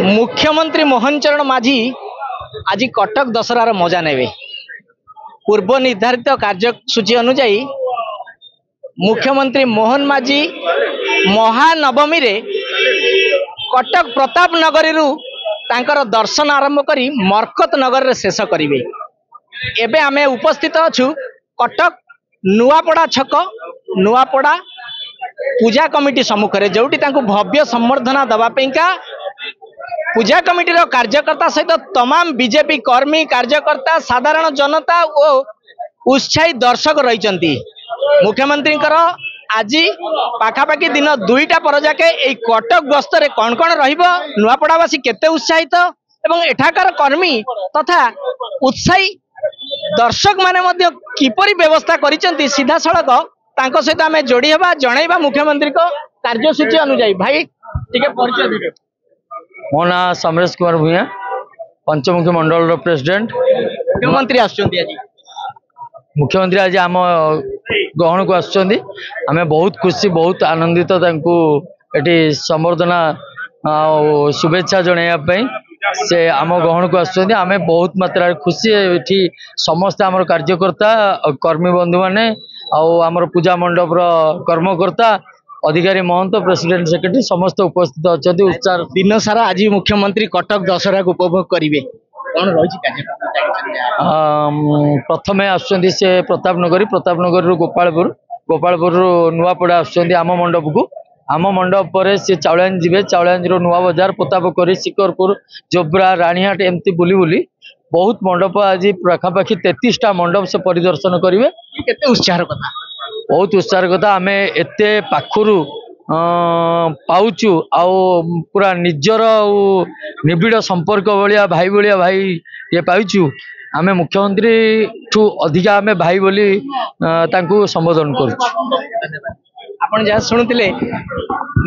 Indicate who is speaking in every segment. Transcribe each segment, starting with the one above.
Speaker 1: मुख्यमंत्री मोहन चरण माझी आज कटक दशहरार मजा नेबे। पूर्व निर्धारित कार्यसूची अनुजाई मुख्यमंत्री मोहन माझी महानवमी रे कटक प्रताप नगरी तांकर दर्शन आरंभ करी मरकत नगर रे शेष करिवे। एबे आमे उपस्थित अछु कटक नुआपड़ा छक नुआपड़ा पूजा कमिटी सम्मुख रे जोटी तांको भव्य संबर्धना दबा पेका पूजा कमिटी कार्यकर्ता सहित तमाम बीजेपी कर्मी कार्यकर्ता साधारण जनता और उत्साही दर्शक रही। मुख्यमंत्री आज पाखापाखि दिन 2टा पर जाके कटक गस्त रे कौन कौन नुआपड़ावासी केते उत्साहित एवं एठाकार कर्मी तथा उत्साही दर्शक माने किपरि व्यवस्था करिसेंती सीधा सड़क तांको सहित आमे जोड़ी हेबा जणैबा मुख्यमंत्री को कार्यसूची अनुसार। भाई टिके परिचय देबे।
Speaker 2: मो ना समरेश कुमार भूया पंचमुखी मंडल प्रेसिडेंट। मुख्यमंत्री आज आम ग्रहण को आसुचंदी आमे बहुत खुशी बहुत आनंदित एटी संबर्धना शुभेच्छा जणाइबा से आम ग्रहण को आसुचंदी आमे बहुत मात्रा खुशी एटी समस्त आमर कार्यकर्ता कर्मी बंधु माने आमर पूजा मंडप कर्मकर्ता अधिकारी महंत प्रेसिडेंट सेक्रेटरी समस्त उपस्थित अच्छा उत्साह
Speaker 1: दिन सारा आज मुख्यमंत्री कटक दशहरा को उपभोग करेंगे।
Speaker 2: प्रथम आसुचंदी से प्रताप नगर गोपालपुर गोपालपुर नुआपड़ा आसुचंदी आम मंडप को आम मंडप पर सी चाउलांज जीवे चाउलांज नुआ बजार पोतापोखरी शिकरपुर जोब्रा रानीहाट एमती बुली बुली बहुत मंडप आज पाखापाखि 33टा मंडप से परिदर्शन करेंगे।
Speaker 1: उत्साह कथा
Speaker 2: बहुत उत्साह कथा आम एते पाखुरु पाउचु आउ पूरा निजर निबिड़ संपर्क भाई ये पाइचु आमे मुख्यमंत्री ठू अधिका आमे भाई बोली तांकू संबोधन करूँ।
Speaker 1: आपण जहाँ शुणुले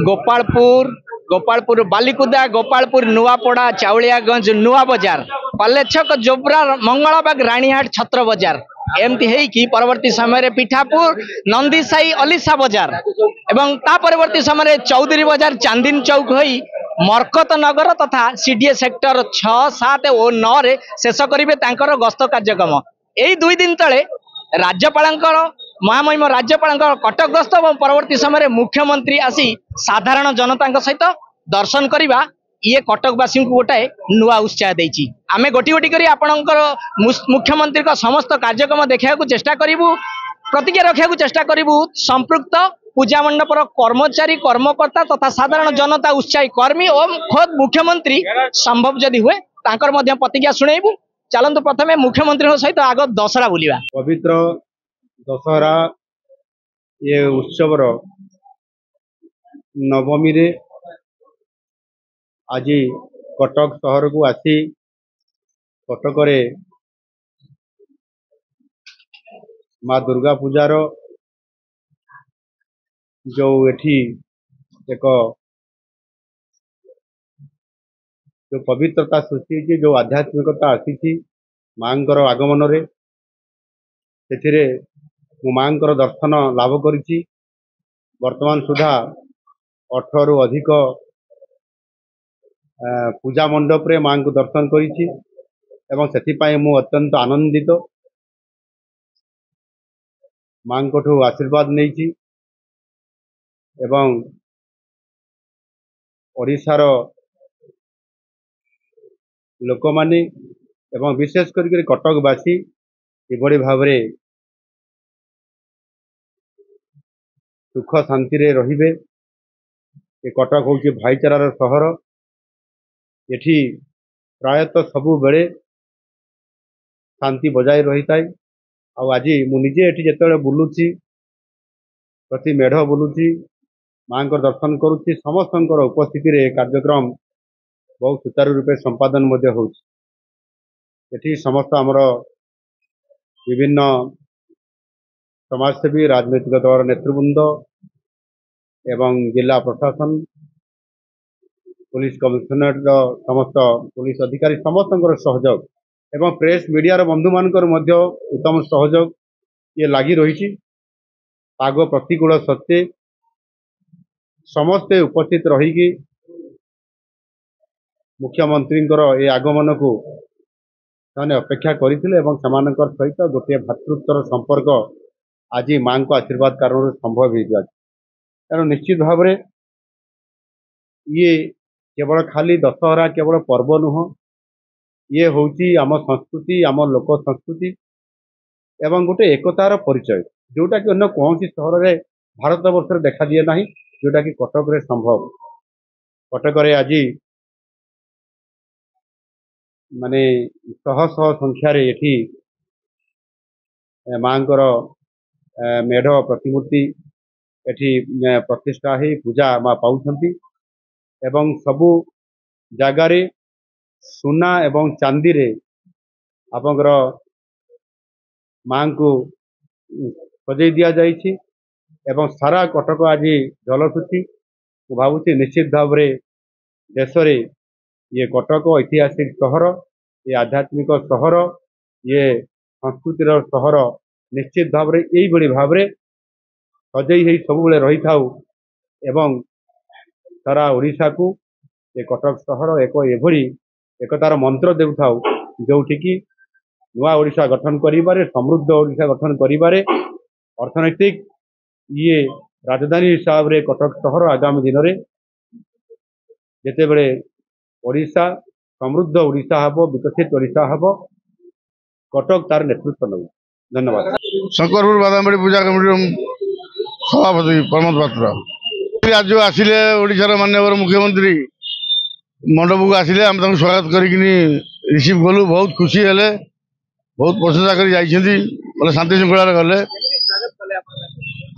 Speaker 1: गोपालपुर बालिकुदा गोपालपुर नुआपड़ा चाउलियागंज नुआ बजार पालेछक जोब्रा मंगलबाग रानीहाट छत्र बजार एमती है कि परवर्ती समय पिठापुर नंदीसाई अलीसा बजार एवं ता परवर्ती समय चौधरी बजार चांदीन चौक होई मरकत नगर तथा सीडीए सेक्टर 6, 7 और 9 रे शेष करिवे तांकर गस्त कार्यक्रम। यही 2 दिन तले राज्यपालंकर महामहिम राज्यपालंकर कटक गस्त और परवर्ती समय मुख्यमंत्री आसी साधारण जनता सहित दर्शन करवा ये कटकवासी को गोटाए नुआ उत्साह देछि। आमे गोटी गोटी करी आपणकर मुख्यमंत्री का समस्त कार्यक्रम देखा चेष्टा करूँ प्रतिज्ञा रखा चेष्टा करूँ। संपृक्त पूजा मंडपर कर्मचारी कर्मकर्ता तथा साधारण जनता उत्साही कर्मी और खुद मुख्यमंत्री संभव जदि हुए तांकर मध्य प्रतिज्ञा शुणेबू। चलतु प्रथमे मुख्यमंत्री सहित आग दशहरा बुलिबा।
Speaker 3: पवित्र दशहरा ये उत्सवर नवमी रे आज कटक सहर को आसी कटक रे माँ दुर्गा पूजार जो एठी एक जो पवित्रता सृष्टि जो आध्यात्मिकता आसी मांकर आगमन रे से मांकर दर्शन लाभ करिछि। वर्तमान सुधा 18 रु अधिक पूजा मंडप रे मां को दर्शन करिछि एवं सेथिपाई मु अत्यंत आनंदित मां को ठू आशीर्वाद नैछि एवं ओडिशार लोक माने एवं विशेष करके कटकवासी किभଳି भावरे सुख शांति रे रहिबे। ये कटक होछि भाईचारार सहर एठी प्रायतः सबु बेले शांति बजाय रही थाए। आज मुझे एठी जेतेबेले बुलुची प्रति मेढ़ बुलुची मां को दर्शन करुच्ची समस्तंकर उपस्थिति रे कार्यक्रम बहुत सुचारू रूपे संपादन मध्य होछि। एठी समस्त आमर विभिन्न समाजसेवी राजनैतिक दल नेतृवृंद एवं जिला प्रशासन पुलिस कमिशनर समस्त पुलिस अधिकारी समस्त सहयोग एवं प्रेस मीडिया बंधु मानकर मध्य उत्तम सहयोग ये लगी रही। पाग प्रतिकूल सत्वे समस्ते उपस्थित रही मुख्यमंत्री ए आगमन को से अपेक्षा करते सहित गोटे भातृत्वर संपर्क आज माँ को आशीर्वाद कारण संभव हो तेणु निश्चित भाव ये केवल खाली दशहरा केवल पर्व नुह ये हूँ आम संस्कृति आम लोक संस्कृति एवं गोटे एकतार परिचय जोटा कि अन्य कौन सहर में भारत वर्ष देखा दिए ना जोटा कि कटक रे संभव कटक रे आज माने शह शह संख्यार ये माँ मेढ़ प्रतिमूर्ति एठी प्रतिष्ठा ही पूजा माँ पाउछंती एवं सबु जगारे सुना एवं चांदी रे आपंकर माँ को सजै दिया जाइछि एवं सारा कटक आज झलसुची भावुची निश्चित भाव रे देश रे ये कटक ऐतिहासिक सहर ये आध्यात्मिक सहर ये संस्कृतिर सहर निश्चित भाव रे यही बड़ी भाव रे सजै ही सब बेले रही थाउ एवं सारा ओडिशा को ये कटक सहर एक एभली एकतार मंत्र देउथाउ जोठिकी नुआ ओडिशा गठन करिबारे समृद्ध ओडिशा गठन करिबारे अर्थनैतिक ये राजधानी हिसाब रे कटक सहर आगामी दिन में जेते बेले ओडिशा समृद्ध ओडिशा हबो विकसित ओडिशा हबो कटक तार नेतृत्व नौ धन्यवाद।
Speaker 4: शंकरपुर बादामबाड़ी पूजा कमिटी सभापति प्रमोद पात्र आज आसिले ओडिशार माननीय मुख्यमंत्री मंडप को आसिले आम स्वागत करिकिनी रिसीव कलु बहुत खुशी हेले बहुत प्रशंसा कर बोले शांति श्रृंखला गले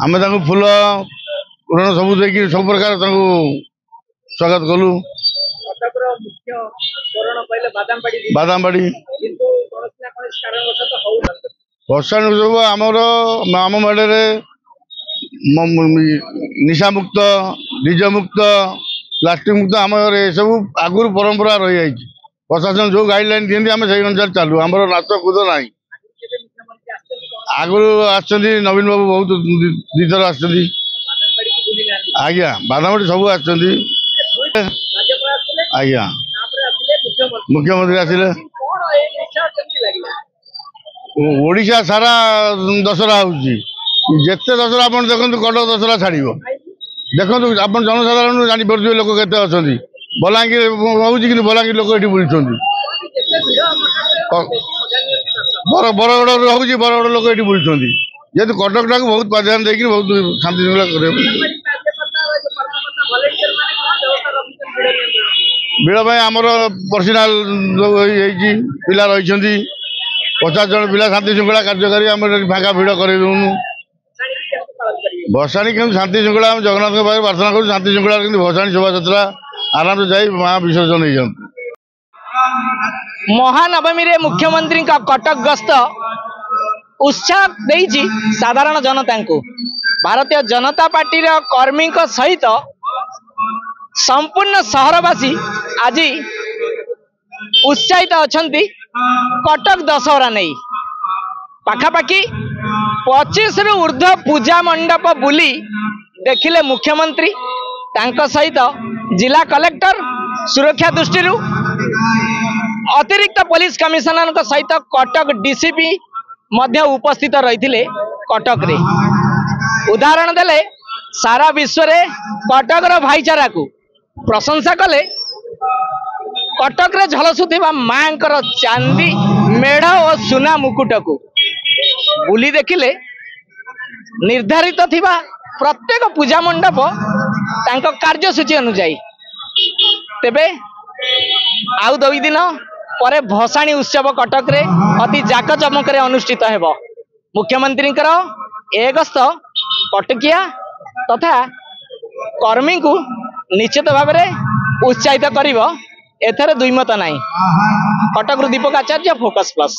Speaker 4: आम फूल पूरण सब देखिए सब प्रकार स्वागत कलु बादामबाड़ी भसाणी उत्सव आमर आम मेढ़े निशा मुक्त डीजे मुक्त प्लास्टिक मुक्त आम सब आगुरी परंपरा रही जाए प्रशासन जो गाइडलाइन दिखती आम से अनुसार चालू आम नाच कूद ना आगुरी नवीन बाबू बहुत दुईथर आज्ञा बादामबाड़ी सब आज्ञा मुख्यमंत्री आसिले ओडिशा सारा दशहरा होती जिते दशहरा आप देखो कटक दशहरा छाड़ देखो आप जनसाधारण जापे लोक के अच्छा बलांगीर हूँ कि बलांगीर लोक ये बुलूँ बरगड़ हूँ बरगड़ लोक ये बुलूँ जेहतु कटक टाक बहुत प्राधान्य देकी बहुत शांति श्रृंखला भिड़ आमर पर्सनाल पिला रही 50 जन पिला शांति श्रृंखला कार्यकारी आम फाँका भिड़ कर भसाणी केम शांति श्रृंखला जगन्नाथ पाखे प्रार्थना कर शांति श्रृंखला भसाणी शोभा यात्रा आराम से जाई माँ विसर्जन हो जाती।
Speaker 1: महानवमी रे मुख्यमंत्री का कटक गस्त उत्साह देइछि साधारण जनता को भारतीय जनता पार्टी कर्मी सहित संपूर्ण सहरवासी आज उत्साहित अछंती कटक दशहरा नहीं पाखापाखि 25 रु ऊर्ध्व पूजा मंडप बुली देखिले मुख्यमंत्री तांको सहित जिला कलेक्टर सुरक्षा दृष्टि अतिरिक्त पुलिस कमिशनर सहित कटक डीसीपी मध्य उपस्थित रही कटक रे उदाहरण देले सारा विश्व रे कटक भाईचारा को प्रशंसा कले कटक रे झलसुथिबा मांकर चांदी मेढ़ और सुना मुकुट को बुली देखिले निर्धारित थिबा प्रत्येक पूजा मंडप तांको कार्यसूची अनुसार तेबे आउ 2 दिन परे भसाणी उत्सव कटक रे अति जाकजमक रे अनुष्ठित हेबो। मुख्यमंत्री ए गस्त कटकिया तथा कर्मी को निश्चित भाव में उत्साहित करिवो एथरे दुईमत नाही। कटक दीपक आचार्य, फोकस प्लस।